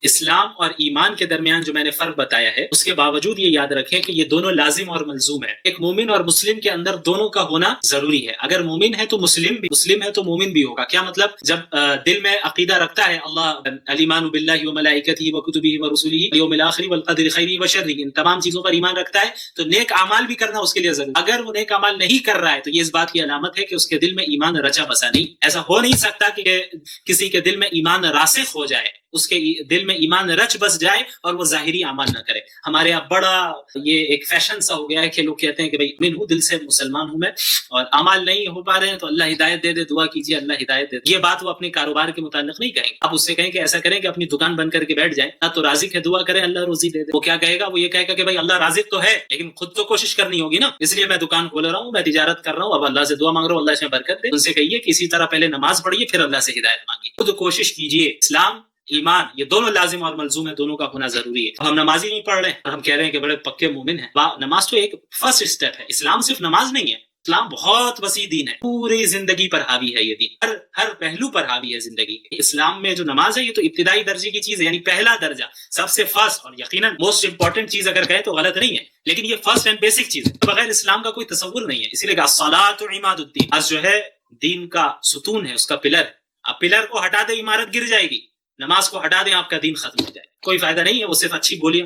اسلام اور ایمان کے درمیان جو میں نے فرق بتایا ہے، اس کے باوجود یہ یاد رکھیں کہ یہ دونوں لازم اور ملزوم ہے۔ ایک مومن اور مسلم کے اندر دونوں کا ہونا ضروری ہے۔ اگر مومن ہے تو مسلم بھی، مسلم ہے تو مومن بھی ہوگا۔ کیا مطلب؟ جب دل میں عقیدہ رکھتا ہے اللہ الایمان باللہ وملائکتہ وکتبہ ورسلہ والیوم الآخر والقدر خیرہ وشرہ، ان تمام چیزوں پر ایمان رکھتا ہے تو نیک اعمال بھی کرنا اس کے لیے ضروری ہے۔ اگر وہ نیک اعمال نہیں کر رہا ہے تو یہ اس بات کی علامت ہے کہ اس کے دل میں ایمان رچا بسا نہیں۔ ایسا ہو نہیں سکتا کہ کسی کے دل میں ایمان راسخ ہو جائے، اس کے دل میں ایمان رچ بس جائے اور وہ ظاہری اعمال نہ کرے۔ ہمارے یہاں بڑا یہ ایک فیشن سا ہو گیا ہے کہ لوگ کہتے ہیں کہ بھائی من ہوں، دل سے مسلمان ہوں میں، اور اعمال نہیں ہو پا رہے ہیں تو اللہ ہدایت دے دے، دعا کیجیے اللہ ہدایت دے دے۔ یہ بات وہ اپنے کاروبار کے متعلق نہیں کہیں گے۔ آپ اس سے کہیں کہ ایسا کریں کہ اپنی دکان بند کر کے بیٹھ جائیں، نہ تو رازق ہے، دعا کریں اللہ روزی دے دے۔ وہ کیا کہے گا؟ وہ یہ کہے گا کہ بھائی اللہ رازق تو ہے لیکن خود تو کوشش کرنی ہوگی نا، اس لیے میں دکان کھول رہا ہوں، میں تجارت کر رہا ہوں، اب اللہ سے دعا مانگ رہا ہوں اللہ اس میں برکت دے۔ ان سے کہیے کہ اسی طرح پہلے نماز پڑھیے پھر اللہ سے ہدایت مانگیے، خود کوشش کیجیے۔ اسلام ایمان یہ دونوں لازم اور ملزوم ہے، دونوں کا ہونا ضروری ہے۔ ہم نماز ہی نہیں پڑھ رہے ہیں اور ہم کہہ رہے ہیں کہ بڑے پکے مومن ہیں۔ نماز تو ایک فرسٹ اسٹیپ ہے۔ اسلام صرف نماز نہیں ہے، اسلام بہت وسیع دین ہے، پوری زندگی پر حاوی ہے یہ دین، ہر پہلو پر حاوی ہے زندگی کے۔ اسلام میں جو نماز ہے یہ تو ابتدائی درجے کی چیز ہے، یعنی پہلا درجہ، سب سے فرسٹ اور یقیناً موسٹ امپورٹنٹ چیز اگر کہیں تو غلط نہیں ہے، لیکن یہ فرسٹ اینڈ بیسک چیز ہے، بغیر اسلام کا کوئی تصور نہیں ہے۔ اسی لیے الصلاۃ عماد الدین، نماز جو ہے دین کا ستون ہے، اس کا پلر۔ اب پلر کو ہٹا دے عمارت گر جائے گی، نماز کو ہٹا دیں آپ کا دین ختم ہو جائے، کوئی فائدہ نہیں ہے۔ وہ صرف اچھی بولیاں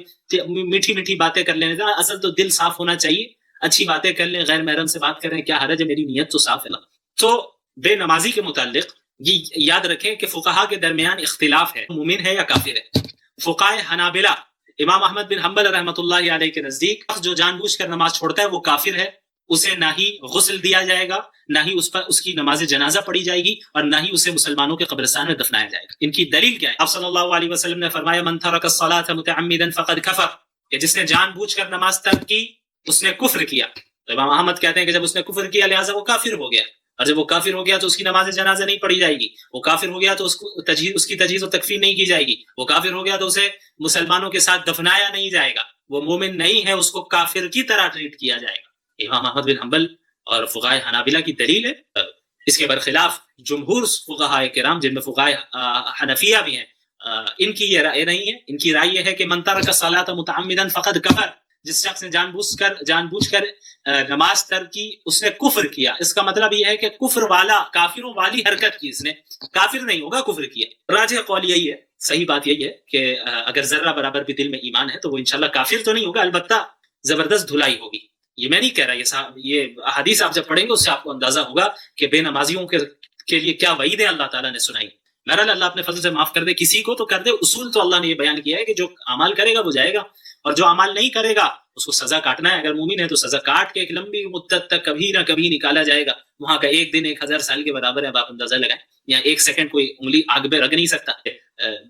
میٹھی میٹھی باتیں کر لینے کا، اصل تو دل صاف ہونا چاہیے۔ اچھی باتیں کر لیں، غیر محرم سے بات کریں، کیا حرج ہے، میری نیت تو صاف ہے نا۔ تو بے نمازی کے متعلق یہ یاد رکھیں کہ فقہا کے درمیان اختلاف ہے، مومن ہے یا کافر ہے۔ فقہائے حنابلہ امام احمد بن حنبل رحمۃ اللہ علیہ کے نزدیک جو جان بوجھ کر نماز چھوڑتا ہے وہ کافر ہے، اسے نہ ہی غسل دیا جائے گا، نہ ہی اس پر اس کی نماز جنازہ پڑھی جائے گی، اور نہ ہی اسے مسلمانوں کے قبرستان میں دفنایا جائے گا۔ ان کی دلیل کیا ہے؟ آپ صلی اللہ علیہ وسلم نے فرمایا من ترک الصلاۃ متعمدا فقد کفر، کہ جس نے جان بوجھ کر نماز ترک کی اس نے کفر کیا۔ تو امام احمد کہتے ہیں کہ جب اس نے کفر کیا لہٰذا وہ کافر ہو گیا، اور جب وہ کافر ہو گیا تو اس کی نماز جنازہ نہیں پڑھی جائے گی، وہ کافر ہو گیا تو اس کی تجہیز و تکفین نہیں کی جائے گی، وہ کافر ہو گیا تو اسے مسلمانوں کے ساتھ دفنایا نہیں جائے گا، وہ مومن نہیں ہے، اس کو کافر کی طرح ٹریٹ کیا جائے گا۔ امام احمد بن حنبل اور فقہائے حنابلہ کی دلیل ہے۔ اس کے برخلاف جمہور فقہائے کرام جن میں فقہائے حنفیہ بھی ہیں، ان کی یہ رائے نہیں ہے، ان کی رائے یہ ہے کہ من ترک الصلاۃ متعمدا فقد کفر، جس شخص نے جان بوجھ کر نماز ترک کی اس نے کفر کیا۔ اس کا مطلب یہ ہے کہ کفر والا، کافروں والی حرکت کی، اس نے کافر نہیں ہوگا، کفر کیا۔ راجح قول یہی ہے، صحیح بات یہی ہے کہ اگر ذرہ برابر بھی دل میں ایمان ہے تو وہ انشاءاللہ کافر تو نہیں ہوگا، البتہ زبردست دھلائی ہوگی۔ یہ میں نہیں کہہ رہا، یہ حدیث آپ جب پڑھیں گے اس سے آپ کو اندازہ ہوگا کہ بے نمازیوں کے لیے کیا وعیدیں اللہ تعالیٰ نے سنائی۔ بہرحال اللہ اپنے فضل سے معاف کر دے، کسی کو تو کر دے۔ اصول تو اللہ نے یہ بیان کیا ہے کہ جو اعمال کرے گا وہ جائے گا، اور جو اعمال نہیں کرے گا اس کو سزا کاٹنا ہے۔ اگر مومن ہے تو سزا کاٹ کے ایک لمبی مدت تک کبھی نہ کبھی نکالا جائے گا، وہاں کا ایک دن 1000 سال کے برابر ہے، اب آپ اندازہ لگائیں، یا ایک سیکنڈ کوئی انگلی آگ پہ رکھ نہیں سکتا۔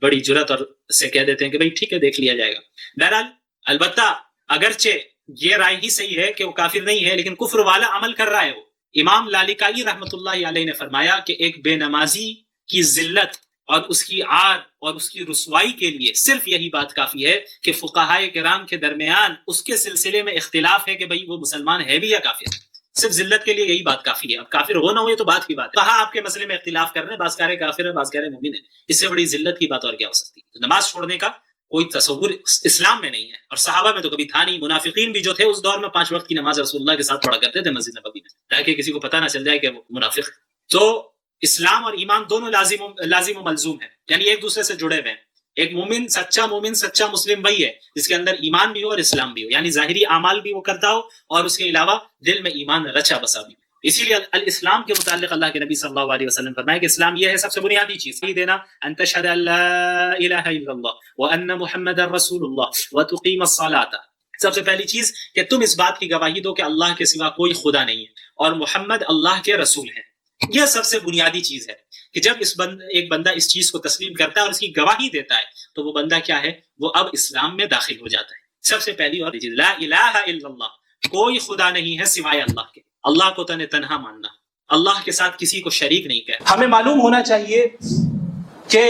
بڑی جرات اور سے کہہ دیتے ہیں کہ بھائی ٹھیک ہے دیکھ لیا جائے گا۔ بہرحال البتہ اگرچہ یہ رائے ہی صحیح ہے کہ وہ کافر نہیں ہے لیکن کفر والا عمل کر رہا ہے وہ۔ امام لالکائی رحمۃ اللہ علیہ نے فرمایا کہ ایک بے نمازی کی ذلت اور اس کی عار اور اس کی رسوائی کے لیے صرف یہی بات کافی ہے کہ فقہائے کرام کے درمیان اس کے سلسلے میں اختلاف ہے کہ بھئی وہ مسلمان ہے بھی یا کافر ہے۔ صرف ذلت کے لیے یہی بات کافی ہے۔ اب کافر ہو نہ ہو یہ تو بات کی بات ہے، کہاں آپ کے مسئلے میں اختلاف کر رہے ہیں، بعض کہہ رہے کافر ہے، بعض کہہ رہے مومن ہے، اس سے بڑی ذلت کی بات اور کیا ہو سکتی ہے؟ نماز چھوڑنے کا کوئی تصور اسلام میں نہیں ہے، اور صحابہ میں تو کبھی تھا نہیں۔ منافقین بھی جو تھے اس دور میں 5 وقت کی نماز رسول اللہ کے ساتھ پڑھا کرتے تھے مسجد نبوی میں، تاکہ کسی کو پتہ نہ چل جائے کہ وہ منافق۔ تو اسلام اور ایمان دونوں لازم و ملزوم ہے، یعنی ایک دوسرے سے جڑے ہوئے ہیں۔ ایک مومن، سچا مسلم وہی ہے جس کے اندر ایمان بھی ہو اور اسلام بھی ہو، یعنی ظاہری اعمال بھی وہ کرتا ہو اور اس کے علاوہ دل میں ایمان رچا بسا بھی ہو۔ اسی لیے الاسلام کے متعلق اللہ کے نبی صلی اللہ علیہ وسلم فرمایا کہ اسلام یہ ہے سب سے بنیادی چیز، یہ دینا ان تشهد ان لا الہ الا اللہ وان محمد رسول اللہ وتقیم الصلاۃ۔ سب سے پہلی چیز کہ تم اس بات کی گواہی دو کہ اللہ کے سوا کوئی خدا نہیں ہے اور محمد اللہ کے رسول ہیں۔ یہ سب سے بنیادی چیز ہے کہ جب ایک بندہ اس چیز کو تسلیم کرتا ہے اور اس کی گواہی دیتا ہے تو وہ بندہ کیا ہے؟ وہ اب اسلام میں داخل ہو جاتا ہے۔ سب سے پہلی اور چیز لا الہ الا اللہ، کوئی خدا نہیں ہے سوائے اللہ کے، اللہ کو تنہا ماننا، اللہ کے ساتھ کسی کو شریک نہیں کہنا۔ ہمیں معلوم ہونا چاہیے کہ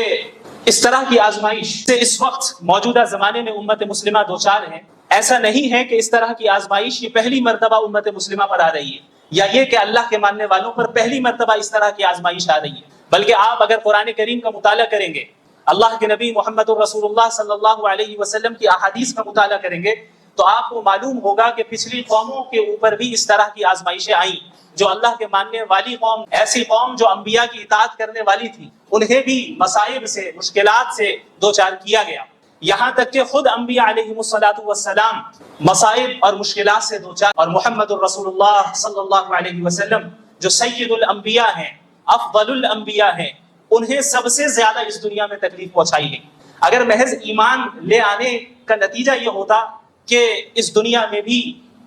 اس طرح کی آزمائش سے اس وقت موجودہ زمانے میں امت مسلمہ دوچار ہے۔ ایسا نہیں ہے کہ اس طرح کی آزمائش یہ پہلی مرتبہ امت مسلمہ پر آ رہی ہے، یا یہ کہ اللہ کے ماننے والوں پر پہلی مرتبہ اس طرح کی آزمائش آ رہی ہے، بلکہ آپ اگر قرآن کریم کا مطالعہ کریں گے اللہ کے نبی محمد الرسول اللہ صلی اللہ علیہ وسلم کی احادیث کا مطالعہ کریں گے تو آپ کو معلوم ہوگا کہ پچھلی قوموں کے اوپر بھی اس طرح کی آزمائشیں آئیں. جو اللہ کے ماننے والی قوم، ایسی قوم جو انبیاء کی اطاعت کرنے والی تھی، انہیں بھی مصائب سے، مشکلات سے دوچار کیا گیا. یہاں تک کہ خود انبیاء علیہم الصلاۃ والسلام مصائب اور مشکلات سے دوچار، اور محمد الرسول اللہ صلی اللہ علیہ وسلم جو سید الانبیاء ہیں، افضل الانبیاء ہیں، انہیں سب سے زیادہ اس دنیا میں تکلیف پہنچائی گئی. اگر محض ایمان لے آنے کا نتیجہ یہ ہوتا کہ اس دنیا میں بھی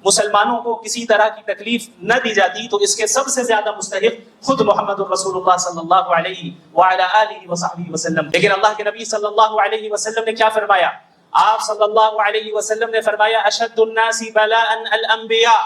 مسلمانوں کو کسی طرح کی تکلیف نہ دی جاتی تو اس کے سب سے زیادہ مستحق خود محمد الرسول اللہ صلی اللہ علیہ وعلی آلہ وصحبہ وسلم. لیکن اللہ کے نبی صلی اللہ علیہ وسلم نے کیا فرمایا؟ آپ صلی اللہ علیہ وسلم نے فرمایا اشد الناس بلاء الانبیاء،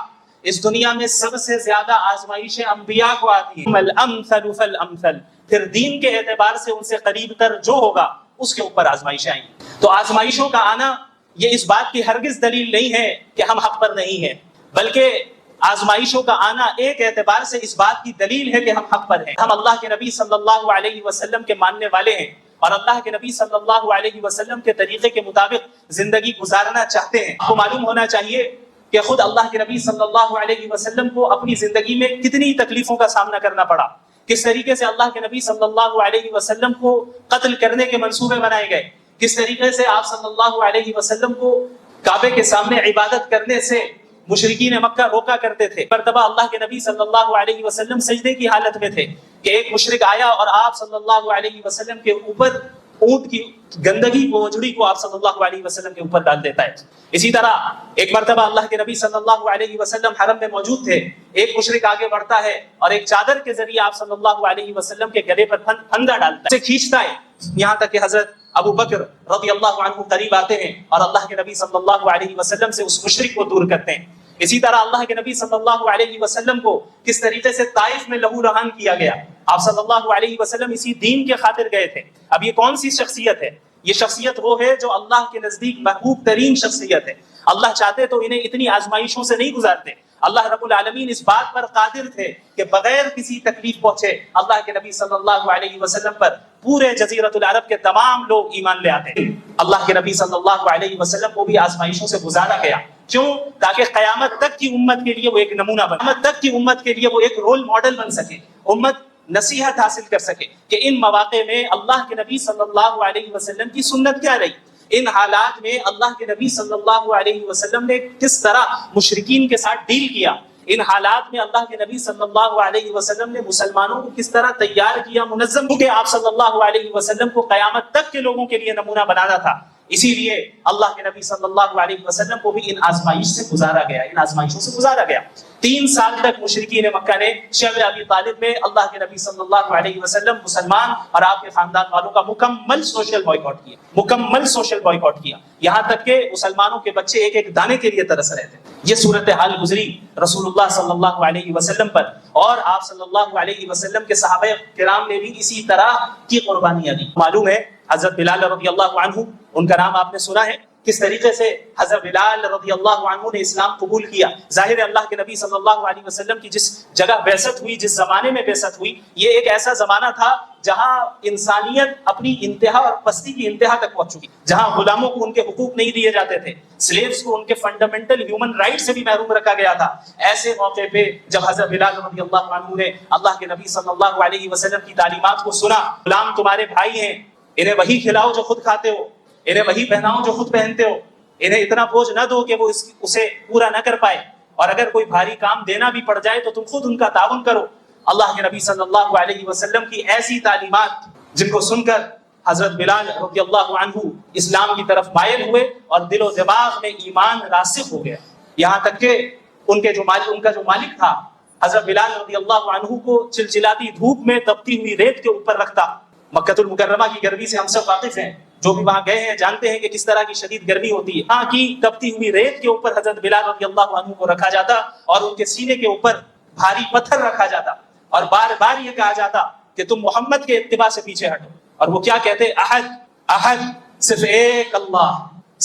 اس دنیا میں سب سے زیادہ آزمائشیں انبیاء کو آتی ہیں. الامثل فالامثل، پھر دین کے اعتبار سے ان سے قریب تر جو ہوگا اس کے اوپر آزمائشیں آئیں. تو آزمائشوں کا آنا یہ اس بات کی ہرگز دلیل نہیں ہے کہ ہم حق پر نہیں ہیں، بلکہ آزمائشوں کا آنا ایک اعتبار سے اس بات کی دلیل ہے کہ ہم حق پر ہیں. ہم اللہ کے نبی صلی اللہ علیہ وسلم کے ماننے والے ہیں اور اللہ کے نبی صلی اللہ علیہ وسلم کے طریقے کے مطابق زندگی گزارنا چاہتے ہیں. آپ کو معلوم ہونا چاہیے کہ خود اللہ کے نبی صلی اللہ علیہ وسلم کو اپنی زندگی میں کتنی تکلیفوں کا سامنا کرنا پڑا. کس طریقے سے اللہ کے نبی صلی اللہ علیہ وسلم کو قتل کرنے کے منصوبے بنائے گئے، کس طریقے سے آپ صلی اللہ علیہ وسلم کو کعبے کے سامنے عبادت کرنے سے مشرکین مکہ روکا کرتے تھے. مرتبہ اللہ کے نبی صلی اللہ علیہ وسلم سجدے کی حالت میں تھے کہ ایک مشرک آیا اور آپ صلی اللہ علیہ وسلم کے اوپر اونٹ کی گندگی کو، وجڑی کو آپ صلی اللہ علیہ وسلم کے اوپر ڈال دیتا ہے. اسی طرح ایک مرتبہ اللہ کے نبی صلی اللہ علیہ وسلم حرم میں موجود تھے، ایک مشرک آگے بڑھتا ہے اور ایک چادر کے ذریعے آپ صلی اللہ علیہ وسلم کے گلے پر پھندا ڈالتا ہے، اسے کھینچتا ہے، یہاں تک کہ حضرت ابو بکر رضی اللہ عنہ قریب آتے ہیں اور اللہ کے نبی صلی اللہ علیہ وسلم سے اس مشرک کو دور کرتے ہیں. اسی طرح اللہ کے نبی صلی اللہ علیہ وسلم کو کس طریقے سے طائف میں لہو لہان کیا گیا. آپ صلی اللہ علیہ وسلم اسی دین کے خاطر گئے تھے. اب یہ کون سی شخصیت ہے؟ یہ شخصیت وہ ہے جو اللہ کے نزدیک محبوب ترین شخصیت ہے. اللہ چاہتے تو انہیں اتنی آزمائشوں سے نہیں گزارتے. اللہ رب العالمین اس بات پر قادر تھے کہ بغیر کسی تکلیف پہنچے اللہ کے نبی صلی اللہ علیہ وسلم پر پورے جزیرۃ العرب کے تمام لوگ ایمان لے آتے. اللہ کے نبی صلی اللہ علیہ وسلم کو بھی آزمائشوں سے گزارا گیا. کیوں؟ تاکہ قیامت تک کی امت کے لیے وہ ایک نمونہ بنے، قیامت تک کی امت کے لیے وہ ایک رول ماڈل بن سکے، امت نصیحت حاصل کر سکے کہ ان مواقع میں اللہ کے نبی صلی اللہ علیہ وسلم کی سنت کیا رہی. ان حالات میں اللہ کے نبی صلی اللہ علیہ وسلم نے کس طرح مشرکین کے ساتھ ڈیل کیا. ان حالات میں اللہ کے نبی صلی اللہ علیہ وسلم نے مسلمانوں کو کس طرح تیار کیا، منظم، کیونکہ آپ صلی اللہ علیہ وسلم کو قیامت تک کے لوگوں کے لیے نمونہ بنانا تھا. اسی لیے اللہ کے نبی صلی اللہ علیہ وسلم کو بھی ان آزمائش سے گزارا گیا، ان آزمائشوں سے گزارا گیا. 3 سال تک مشرکین مکہ نے شیب ابی طالب میں اللہ کے نبی صلی اللہ علیہ وسلم، مسلمان اور آپ کے خاندان والوں کا مکمل سوشل بائیکاٹ کیا، مکمل سوشل بائیکاٹ کیا، یہاں تک کہ مسلمانوں کے بچے ایک ایک دانے کے لیے ترس رہے تھے. یہ صورتحال گزری رسول اللہ صلی اللہ علیہ وسلم پر، اور آپ صلی اللہ علیہ وسلم کے صحابہ کرام نے بھی اسی طرح کی قربانیاں دی. معلوم ہے حضرت بلال رضی اللہ عنہ، ان کا نام آپ نے سنا ہے، کس طریقے سے حضرت بلال رضی اللہ عنہ نے اسلام قبول کیا. ظاہر ہے اللہ کے نبی صلی اللہ علیہ وسلم کی جس جگہ بعثت ہوئی، جس زمانے میں بعثت ہوئی، یہ ایک ایسا زمانہ تھا جہاں انسانیت اپنی انتہا اور پستی کی انتہا تک پہنچ چکی، جہاں غلاموں کو ان کے حقوق نہیں دیے جاتے تھے، سلیوز کو ان کے فنڈامنٹل ہیومن رائٹ سے بھی محروم رکھا گیا تھا. ایسے موقع پہ جب حضرت بلال رضی اللہ عنہ نے اللہ کے نبی صلی اللہ علیہ وسلم کی تعلیمات کو سنا، غلام تمہارے بھائی ہیں، انہیں وہی کھلاؤ جو خود کھاتے ہو، انہیں وہی پہناؤ جو خود پہنتے ہو، انہیں اتنا بوجھ نہ دو کہ وہ اسے پورا نہ کر پائے، اور اگر کوئی بھاری کام دینا بھی پڑ جائے تو تم خود ان کا تعاون کرو. اللہ کے نبی صلی اللہ علیہ وسلم کی ایسی تعلیمات جن کو سن کر حضرت بلال رضی اللہ عنہ اسلام کی طرف مائل ہوئے اور دل و دماغ میں ایمان راسخ ہو گیا. یہاں تک کہ ان کا جو مالک تھا حضرت بلال رضی اللہ عنہ کو چلچلاتی دھوپ میں تپتی ہوئی ریت کے اوپر رکھتا. مکہ المکرمہ کی گرمی سے ہم سب واقف ہیں، جو بھی وہاں گئے ہیں جانتے ہیں کہ کس طرح کی شدید گرمی ہوتی ہے. وہاں کی تپتی ہوئی ریت کے اوپر حضرت بلال رضی اللہ عنہ کو رکھا جاتا اور ان کے سینے کے اوپر بھاری پتھر رکھا جاتا اور بار بار یہ کہا جاتا کہ تم محمد کے اتباع سے پیچھے ہٹو. اور وہ کیا کہتے؟ احد احد، صرف ایک اللہ،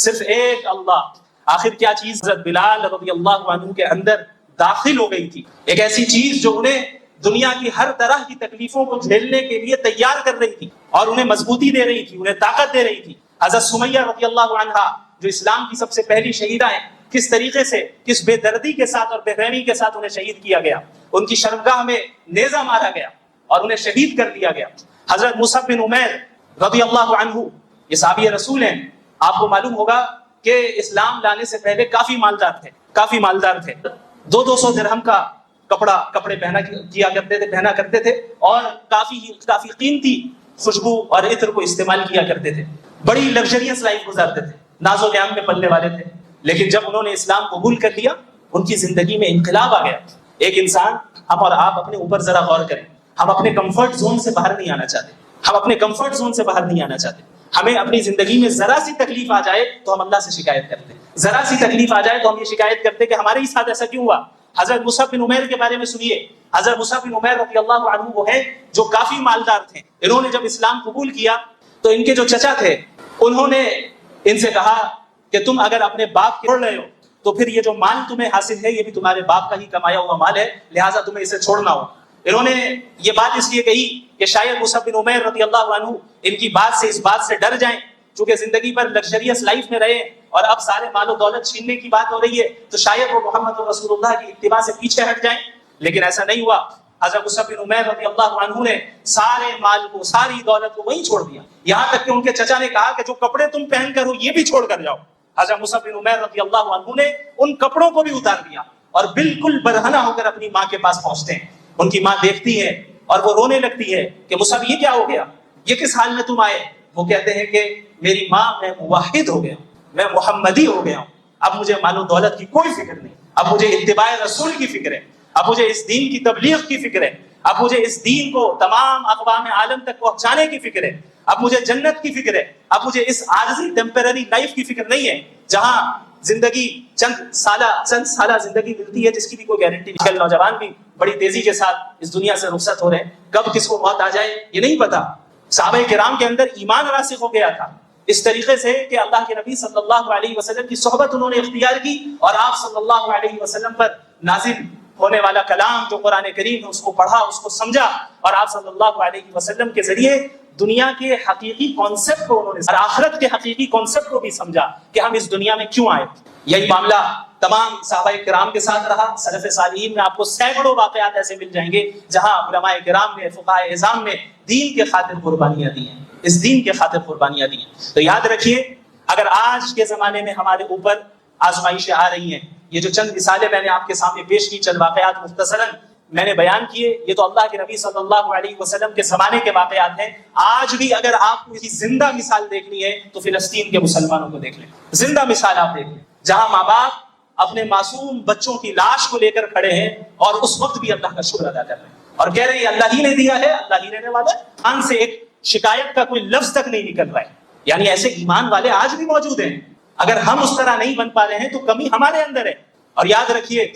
صرف ایک اللہ. آخر کیا چیز حضرت بلال رضی اللہ عنہ کے اندر داخل ہو گئی تھی؟ ایک ایسی چیز جو انہیں دنیا کی ہر طرح کی تکلیفوں کو جھیلنے کے لیے تیار کر رہی تھی اور انہیں مضبوطی دے رہی تھی، انہیں طاقت دے رہی تھی. حضرت سمیہ رضی اللہ عنہا جو اسلام کی سب سے پہلی شہیدہ ہیں، کس طریقے سے، کس بے دردی کے ساتھ اور بے رحمی کے ساتھ انہیں شہید کیا گیا. ان کی شرمگاہ میں نیزہ مارا گیا اور انہیں شہید کر دیا گیا. حضرت مصعب بن عمیر رضی اللہ عنہ یہ صحابی رسول ہیں. آپ کو معلوم ہوگا کہ اسلام لانے سے پہلے کافی مالدار تھے. 200 درہم کا کپڑے پہنا کرتے تھے اور کافی قیمتی خوشبو اور عطر کو استعمال کیا کرتے تھے. بڑی لگژریس لائف گزارتے تھے، ناز و نیام میں پلنے والے تھے. لیکن جب انہوں نے اسلام قبول کر لیا، ان کی زندگی میں انقلاب آ گیا. ایک انسان، ہم اور آپ اپنے اوپر ذرا غور کریں. ہم اپنے کمفرٹ زون سے باہر نہیں آنا چاہتے. ہمیں اپنی زندگی میں ذرا سی تکلیف آ جائے تو ہم اللہ سے شکایت کرتے ہیں. ذرا سی تکلیف آ جائے تو ہم یہ شکایت کرتے ہیں کہ ہمارے ہی ساتھ ایسا کیوں ہوا. حضرت مصعب بن عمیر کے بارے میں سنیے. حضرت مصعب بن عمیر رضی اللہ عنہ وہ ہیں جو کافی مالدار تھے. انہوں نے جب اسلام قبول کیا تو ان کے جو چچا تھے انہوں نے ان سے کہا کہ تم اگر اپنے باپ کے چھوڑ رہے ہو تو پھر یہ جو مال تمہیں حاصل ہے یہ بھی تمہارے باپ کا ہی کمایا ہوا مال ہے، لہٰذا تمہیں اسے چھوڑنا ہو. انہوں نے یہ بات اس لیے کہی کہ شاید مصعب بن عمیر رضی اللہ عنہ ان کی بات سے اس بات سے ڈر جائیں، چونکہ زندگی پر لگژریس لائف میں رہے اور اب سارے مال و دولت چھیننے کی بات ہو رہی ہے تو شاید وہ محمد رسول اللہ کی اتباع سے پیچھے ہٹ جائیں. لیکن ایسا نہیں ہوا. حضرت مصعب بن عمیر رضی اللہ عنہ نے سارے مال کو، ساری دولت کو وہیں چھوڑ دیا. یہاں تک کہ ان کے چچا نے کہا کہ جو کپڑے تم پہن کر ہو یہ بھی چھوڑ کر جاؤ. حضرت مصعب بن عمیر رضی اللہ عنہ نے ان کپڑوں کو بھی اتار دیا اور بالکل برہنہ ہو کر اپنی ماں کے پاس پہنچتے ہیں. ان کی ماں دیکھتی ہے اور وہ رونے لگتی ہے کہ مصعب یہ کیا ہو گیا، یہ کس حال میں تم آئے. وہ کہتے ہیں کہ میری ماں، میں موحد ہو گیا ہوں، میں محمدی ہو گیا ہوں. اب مجھے مال و دولت کی کوئی فکر نہیں، اب مجھے اتباع رسول کی فکر ہے، اب مجھے اس دین کی تبلیغ کی فکر ہے، اب مجھے اس دین کو تمام اقوام عالم تک پہنچانے کی فکر ہے، اب مجھے جنت کی فکر ہے، اب مجھے اس عارضی ٹیمپرری لائف کی فکر نہیں ہے جہاں زندگی چند سالہ زندگی ملتی ہے جس کی بھی کوئی گارنٹی نہیں. کل نوجوان بھی بڑی تیزی کے ساتھ اس دنیا سے رخصت ہو رہے ہیں، کب کس کو موت آ جائے یہ نہیں پتا. صحابہ کرام کے اندر ایمان راسخ ہو گیا تھا اس طریقے سے کہ اللہ کے نبی صلی اللہ علیہ وسلم کی صحبت انہوں نے اختیار کی اور آپ صلی اللہ علیہ وسلم پر نازل ہونے والا کلام جو قرآن کریم ہے اس کو پڑھا، اس کو سمجھا اور آپ صلی اللہ علیہ وسلم کے ذریعے دنیا کے حقیقی کانسیپٹ کو انہوں نے اور آخرت کے حقیقی کانسیپٹ کو بھی سمجھا کہ ہم اس دنیا میں کیوں آئے. یہی معاملہ تمام صحابہ کرام کے ساتھ رہا. سلف صالحین میں آپ کو سینکڑوں واقعات ایسے مل جائیں گے جہاں علماء کرام نے، فقہاء اعظام نے دین کے خاطر قربانیاں دی ہیں، اس دین کے خاطر قربانیاں دی ہیں. تو یاد رکھیے، اگر آج کے زمانے میں ہمارے اوپر آزمائشیں آ رہی ہیں، یہ جو چند مثالیں میں نے آپ کے سامنے پیش کی، چند واقعات مختصراً میں نے بیان کیے، یہ تو اللہ کے نبی صلی اللہ علیہ وسلم کے زمانے کے واقعات ہیں. آج بھی اگر آپ کو اس کی زندہ مثال دیکھنی ہے تو فلسطین کے مسلمانوں کو دیکھ لیں. زندہ مثال آپ دیکھ لیں جہاں ماں باپ اپنے معصوم بچوں کی لاش کو لے کر کھڑے ہیں اور اس وقت بھی اللہ کا شکر ادا کر رہے ہیں اور کہہ رہے ہیں اللہ ہی نے دیا ہے، اللہ ہی دینے والا ہے. آن سے ایک شکایت کا کوئی لفظ تک نہیں نکل رہا ہے. یعنی ایسے ایمان والے آج بھی موجود ہیں. اگر ہم اس طرح نہیں بن پا رہے ہیں تو کمی ہمارے اندر ہے. اور یاد رکھیے،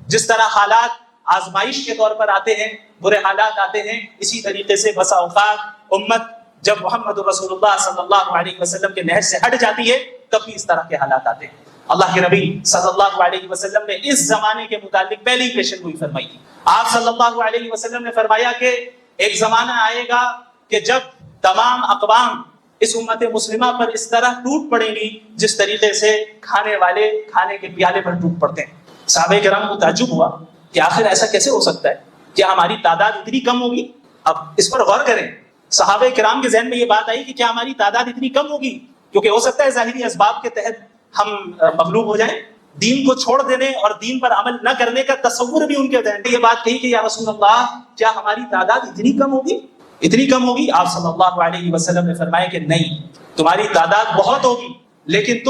جس طرح حالات آزمائش کے طور پر آتے ہیں، برے حالات آتے ہیں، اسی طریقے سے بسا اوقات امت جب محمد رسول اللہ صلی اللہ علیہ وسلم کے نہج سے ہٹ جاتی ہے تب بھی اس طرح کے حالات آتے ہیں. اللہ کے نبی صلی اللہ علیہ وسلم نے اس زمانے کے متعلق پہلی پیشن گوئی فرمائی تھی. آپ صلی اللہ علیہ وسلم نے فرمایا کہ ایک زمانہ آئے گا کہ جب تمام اقوام اس امت مسلمہ پر اس طرح ٹوٹ پڑیں گی جس طریقے سے کھانے والے کھانے کے پیالے پر ٹوٹ پڑتے ہیں. صحابہ کرام کو تعجب ہوا کہ آخر ایسا کیسے ہو سکتا ہے، کیا ہماری تعداد اتنی کم ہوگی؟ اب اس پر غور کریں. صحابہ کرام کے ذہن میں یہ بات آئی کہ کیا ہماری تعداد اتنی کم ہوگی، کیونکہ ہو سکتا ہے ظاہری اسباب کے تحت ہم مغلوب ہو جائیں. دین کو چھوڑ دینے اور دین پر عمل نہ کرنے کا تصور بھی ان کے ذہن میں یہ بات کہی کہ یا رسول اللہ کیا ہماری تعداد اتنی کم ہوگی؟ آپ صلی اللہ علیہ وسلم نے فرمایا کہ نہیں، تمہاری تعداد بہت ہوگی لیکن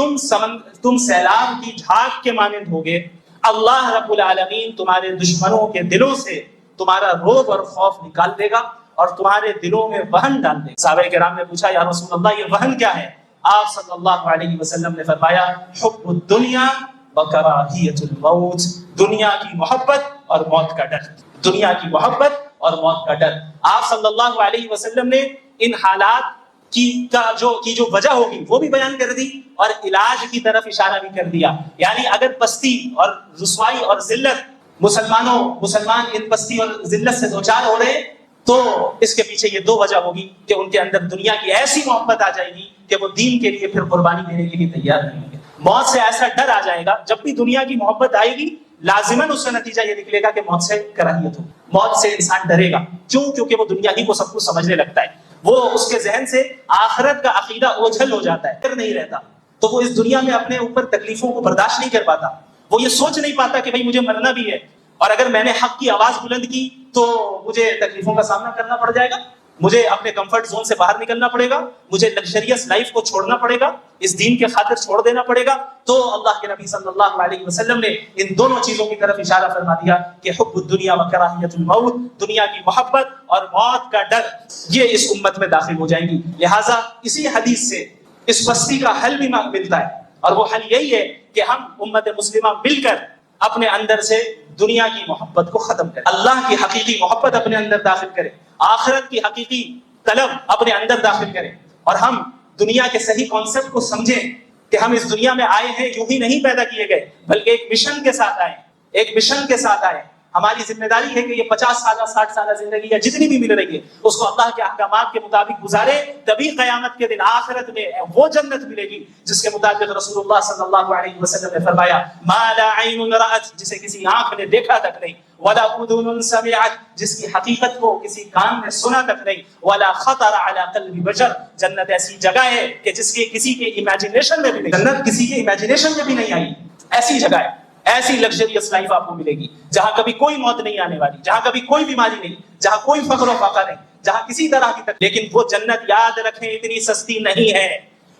تم سیلاب کی جھاگ کے مانند ہوگے. اللہ رب العالمین تمہارے دشمنوں کے دلوں سے تمہارا رعب اور خوف نکال دے گا اور تمہارے دلوں میں وہن ڈال دے گا. صحابہ کرام نے پوچھا یا رسول اللہ یہ وہن کیا ہے؟ آپ صلی اللہ علیہ وسلم نے فرمایا حب الدنیا وکراہیت الموت، دنیا کی محبت اور موت کا ڈر. دنیا کی محبت اور موت کا ڈر. آپ صلی اللہ علیہ وسلم نے ان حالات کی جو وجہ ہوگی وہ بھی بیان کر دی اور علاج کی طرف اشارہ بھی کر دیا. یعنی اگر پستی اور رسوائی اور ذلت مسلمان ان پستی اور ذلت سے دوچار ہو رہے ہیں تو اس کے پیچھے یہ دو وجہ ہوگی کہ ان کے اندر دنیا کی ایسی محبت آ جائے گی کہ وہ دین کے لیے پھر قربانی دینے کے لیے تیار نہیں ہوں گے. موت سے ایسا ڈر آ جائے گا, جب بھی دنیا کی محبت آئے گی لازماً اس کا نتیجہ یہ نکلے گا کہ موت سے کراہیت ہو, موت سے انسان ڈرے گا. کیوں؟ کیونکہ وہ دنیا ہی کو سب کچھ سمجھنے لگتا ہے, وہ اس کے ذہن سے آخرت کا عقیدہ اوجھل ہو جاتا ہے, ڈر نہیں رہتا, تو وہ اس دنیا میں اپنے اوپر تکلیفوں کو برداشت نہیں کر پاتا. وہ یہ سوچ نہیں پاتا کہ بھائی مجھے مرنا بھی ہے, اور اگر میں نے حق کی آواز بلند کی تو مجھے تکلیفوں کا سامنا کرنا پڑ جائے گا, مجھے اپنے کمفرٹ زون سے باہر نکلنا پڑے گا, مجھے لگژریس لائف کو چھوڑنا پڑے گا, اس دین کے خاطر چھوڑ دینا پڑے گا. تو اللہ کے نبی صلی اللہ علیہ وسلم نے ان دونوں چیزوں کی طرف اشارہ فرما دیا کہ حب الدنیا و کراہیت الموت, دنیا کی محبت اور موت کا ڈر, یہ اس امت میں داخل ہو جائیں گی. لہٰذا اسی حدیث سے اس پستی کا حل بھی ملتا ہے, اور وہ حل یہی ہے کہ ہم امت مسلمہ مل کر اپنے اندر سے دنیا کی محبت کو ختم کریں, اللہ کی حقیقی محبت اپنے اندر داخل کریں, آخرت کی حقیقی طلب اپنے اندر داخل کریں, اور ہم دنیا کے صحیح کانسیپٹ کو سمجھیں کہ ہم اس دنیا میں آئے ہیں یوں ہی نہیں پیدا کیے گئے, بلکہ ایک مشن کے ساتھ آئے, ایک مشن کے ساتھ آئے. ہماری ذمہ داری ہے کہ یہ 50 سالہ 60 سالہ زندگی یا جتنی بھی مل رہی ہے اس کو اللہ کے احکامات کے مطابق گزارے, تبھی قیامت کے دن آخرت میں وہ جنت ملے گی جس کے مطابق رسول اللہ صلی اللہ علیہ وسلم نے فرمایا ما لا عین رأت, جسے کسی آنکھ نے دیکھا تک نہیں, ولا اذن سمعت, جس کی حقیقت کو کسی کان نے سنا تک نہیں, ولا خطر علی قلب بشر, جنت ایسی جگہ ہے کہ جس کے کسی کے امیجنیشن میں بھی نہیں, جنت کسی کے امیجنیشن میں بھی نہیں آئی, ایسی جگہ ہے, ایسی لگژریس لائف آپ کو ملے گی جہاں کبھی کوئی موت نہیں آنے والی, جہاں کبھی کوئی بیماری نہیں, جہاں کوئی فقر و فاقہ نہیں, جہاں کسی طرح کی تکلیف. لیکن وہ جنت یاد رکھیں اتنی سستی نہیں ہے,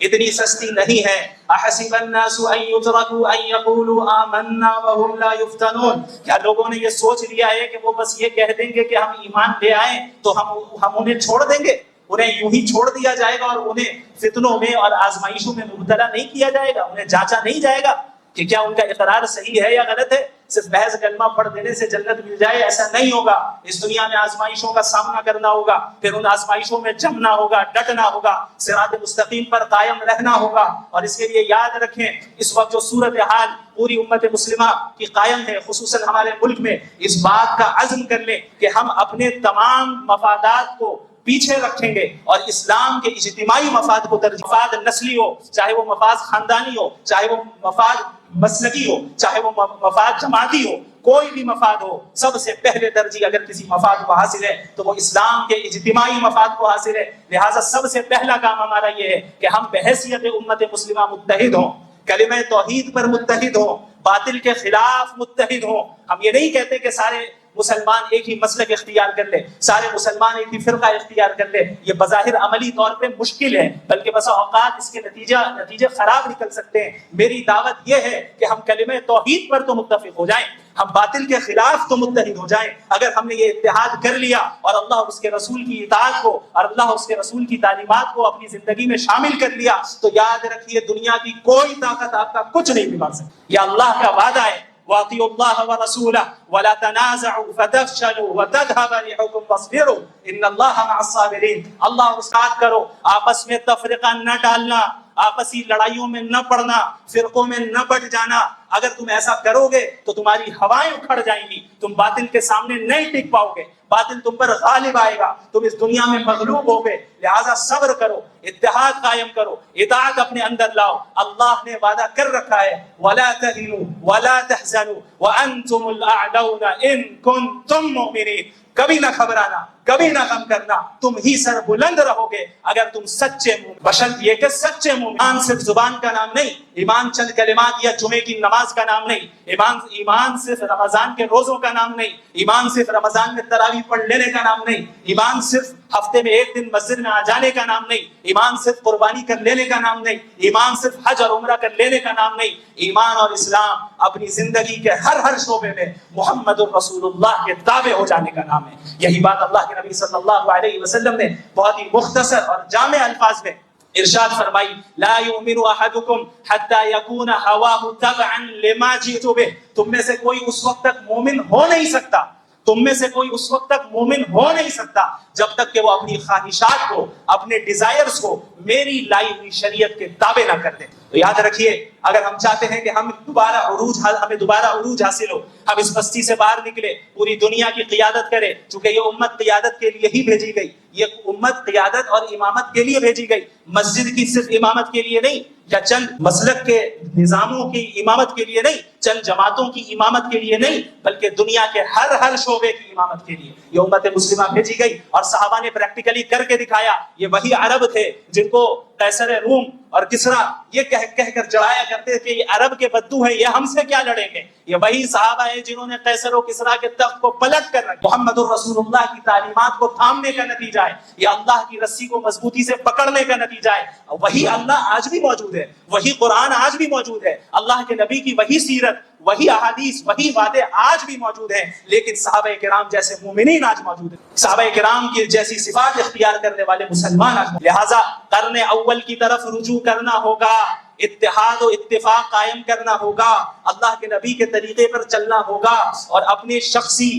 اتنی سستی نہیں ہے. احسب الناس ان يتركوا ان يقولوا آمنا وهم لا يفتنون, کیا لوگوں نے یہ سوچ لیا ہے کہ وہ بس یہ کہہ دیں گے کہ ہم ایمان لے آئیں تو ہم انہیں چھوڑ دیں گے, انہیں یوں ہی چھوڑ دیا جائے گا اور انہیں فتنوں میں اور آزمائشوں میں مبتلا نہیں کیا جائے گا, انہیں جانچا نہیں جائے گا کہ کیا ان کا اقرار صحیح ہے یا غلط ہے. صرف محض کلمہ پڑھ دینے سے جنت مل جائے ایسا نہیں ہوگا. اس دنیا میں آزمائشوں کا سامنا کرنا ہوگا, پھر ان آزمائشوں میں جمنا ہوگا, ڈٹنا ہوگا, صراط مستقیم پر قائم رہنا ہوگا. اور اس کے لیے یاد رکھیں اس وقت جو صورتحال پوری امت مسلمہ کی قائم ہے, خصوصاً ہمارے ملک میں, اس بات کا عزم کر لیں کہ ہم اپنے تمام مفادات کو پیچھے رکھیں گے اور اسلام کے اجتماعی مفاد کو ترجیح, مفاد نسلی ہو, چاہے وہ مفاد خاندانی ہو, چاہے وہ مفاد مسلکی ہو, چاہے وہ مفاد جماعتی ہو, کوئی بھی مفاد ہو, سب سے پہلے ترجیح اگر کسی مفاد کو حاصل ہے تو وہ اسلام کے اجتماعی مفاد کو حاصل ہے. لہٰذا سب سے پہلا کام ہمارا یہ ہے کہ ہم بحیثیت امت مسلمہ متحد ہوں, کلمہ توحید پر متحد ہوں, باطل کے خلاف متحد ہوں. ہم یہ نہیں کہتے کہ سارے مسلمان ایک ہی مسلک اختیار کر لے, سارے مسلمان ایک ہی فرقہ اختیار کر لے, یہ بظاہر عملی طور پہ مشکل ہے, بلکہ بسا اوقات اس کے نتیجے خراب نکل سکتے ہیں. میری دعوت یہ ہے کہ ہم کلمہ توحید پر تو متفق ہو جائیں, ہم باطل کے خلاف تو متحد ہو جائیں. اگر ہم نے یہ اتحاد کر لیا اور اللہ اور اس کے رسول کی اطاعت کو اور اللہ اور اس کے رسول کی تعلیمات کو اپنی زندگی میں شامل کر لیا, تو یاد رکھیے دنیا کی کوئی طاقت آپ کا کچھ نہیں بگاڑ سکتی. یہ اللہ کا وعدہ ہے, وَأَطِيعُوا اللَّهَ وَرَسُولَهُ وَلَا تَنَازَعُوا فَتَفْشَلُوا وَتَذْهَبَ رِيحُكُمْ وَاصْبِرُوا إِنَّ اللَّهَ مَعَ الصَّابِرِينَ. اللہ اور ساتھ کرو, آپس میں تفرقہ نہ ڈالنا, آپسی لڑائیوں میں نہ پڑنا, فرقوں میں نہ بٹ جانا. اگر تم ایسا کرو گے تو تمہاری ہوائیں اکھڑ جائیں گی, تم باطل کے سامنے نہیں ٹک پاؤ گے, باطل تم پر غالب آئے گا, تم اس دنیا میں مغلوب ہوگے. لہذا صبر کرو, اتحاد قائم کرو, اطاعت اپنے اندر لاؤ. اللہ نے وعدہ کر رکھا ہے وَلَا تَهِنُوا وَلَا تَحْزَنُوا وَأَنْتُمُ الْأَعْلَوْنَ إِن كُنتُم مُؤْمِنِينَ. کبھی نہ گھبرانا, کبھی نہ غم کرنا, تم ہی سر بلند رہو گے اگر تم سچے مومن, بشرط یہ کہ سچے مومن. ایمان صرف زبان کا نام نہیں, ایمان چند کلمات یا جمعے کی نماز کا نام نہیں, ایمان صرف رمضان کے روزوں کا نام نہیں, ایمان صرف رمضان میں تراویح پڑھ لینے کا نام نہیں, ایمان صرف ہفتے میں ایک دن مسجد میں آ جانے کا نام نہیں, ایمان صرف قربانی کر لینے کا نام نہیں, ایمان صرف حج اور عمرہ کر لینے کا نام نہیں. ایمان اور اسلام اپنی زندگی کے ہر شعبے میں محمد الرسول اللہ کے تابع ہو جانے کا نام ہے. یہی بات اللہ کے نبی صلی اللہ علیہ وسلم نے بہت ہی مختصر اور جامع الفاظ میں ارشاد فرمائی, لا یؤمن احدکم حتی یکون ہواہ تبعا لما جئت بہ. تم میں سے کوئی اس وقت تک مومن ہو نہیں سکتا, تم میں سے کوئی اس وقت تک مومن ہو نہیں سکتا جب تک کہ وہ اپنی خواہشات کو، اپنے ڈیزائرز کو میری لائی ہوئی شریعت کے تابع نہ کر دیں۔ تو یاد رکھیے، اگر ہم چاہتے ہیں کہ ہمیں دوبارہ عروج حاصل ہو، ہم اس بستی سے باہر نکلے، پوری دنیا کی قیادت کرے، چونکہ یہ امت قیادت کے لیے ہی بھیجی گئی، یہ امت قیادت اور امامت کے لیے بھیجی گئی، مسجد کی صرف امامت کے لیے نہیں، یا چند مسلک کے نظاموں کی امامت کے لیے نہیں، چند جماعتوں کی امامت کے لیے نہیں، بلکہ دنیا کے ہر شعبے کی امامت کے لیے یہ امت مسلمہ بھیجی گئی۔ اور صحابہ نے پریکٹیکلی کر کے دکھایا۔ یہ وہی عرب تھے جن کو قیصر روم اور کسریٰ یہ کہہ کر جڑایا کرتے تھے یہ عرب کے بدو ہیں، یہ ہم سے کیا لڑیں گے۔ یہ وہی صحابہ ہیں جنہوں نے قیصر و کسریٰ کے تخت کو پلٹ کر رکھا۔ محمد الرسول اللہ کی تعلیمات کو تھامنے کا نتیجہ ہے، یہ اللہ کی رسی کو مضبوطی سے پکڑنے کا نتیجہ ہے۔ وہی اللہ آج بھی موجود ہے، وہی قرآن آج بھی موجود ہے، اللہ کے نبی کی وہی سیرت، وہی احادیث، وہی وعدے آج بھی موجود ہیں، لیکن صحابہ کرام جیسے مومنین آج موجود ہیں، صحابہ کرام کی جیسی صفات اختیار کرنے والے مسلمان آج موجود ہیں۔ لہٰذا قرن اول کی طرف رجوع کرنا ہوگا، اتحاد و اتفاق قائم کرنا ہوگا، اللہ کے نبی کے طریقے پر چلنا ہوگا، اور اپنے شخصی،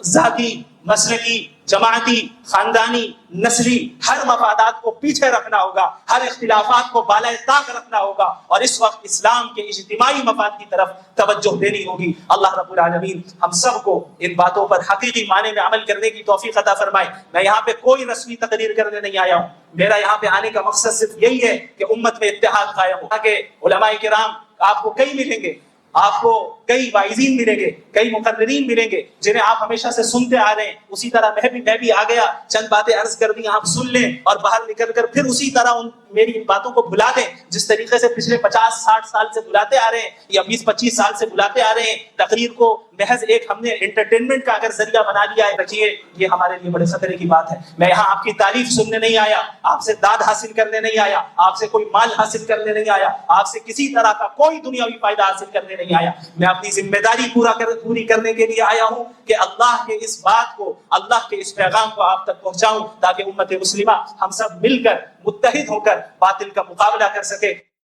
ذاتی، مسلکی، جماعتی، خاندانی، نسلی ہر مفادات کو پیچھے رکھنا ہوگا، ہر اختلافات کو بالائے طاق رکھنا ہوگا، اور اس وقت اسلام کے اجتماعی مفاد کی طرف توجہ دینی ہوگی۔ اللہ رب العالمین ہم سب کو ان باتوں پر حقیقی معنی میں عمل کرنے کی توفیق عطا فرمائے۔ میں یہاں پہ کوئی رسمی تقریر کرنے نہیں آیا ہوں، میرا یہاں پہ آنے کا مقصد صرف یہی ہے کہ امت میں اتحاد قائم ہو، تاکہ علماء کرام آپ کو کئی ملیں گے، آپ کو کئی واعظین ملیں گے، کئی مقررین ملیں گے جنہیں آپ ہمیشہ سے سنتے آ رہے ہیں، اسی طرح میں بھی آ گیا، چند باتیں عرض کر دی، آپ سن لیں اور باہر نکل کر پھر اسی طرح میری ان باتوں کو بھلا دیں جس طریقے سے پچھلے 50-60 سال سے بلاتے آ رہے ہیں، یا 20-25 سال سے بلاتے آ رہے ہیں۔ تقریر کو محض ایک ہم نے انٹرٹینمنٹ کا اگر ذریعہ بنا لیا ہے، رکھیے یہ ہمارے لیے بڑے خطرے کی بات ہے۔ میں یہاں آپ کی تعریف سننے نہیں آیا، آپ سے داد حاصل کرنے نہیں آیا، آپ سے کوئی مال حاصل کرنے نہیں آیا، آپ سے کسی طرح کا کوئی دنیاوی فائدہ حاصل کرنے نہیں آیا۔ میں اپنی ذمہ داری پوری کرنے کے لیے آیا ہوں کہ اللہ کے اس بات کو، اللہ کے اس پیغام کو آپ تک پہنچاؤں، تاکہ امت مسلمہ ہم سب مل کر، متحد ہو کر باطل کا مقابلہ کر سکے۔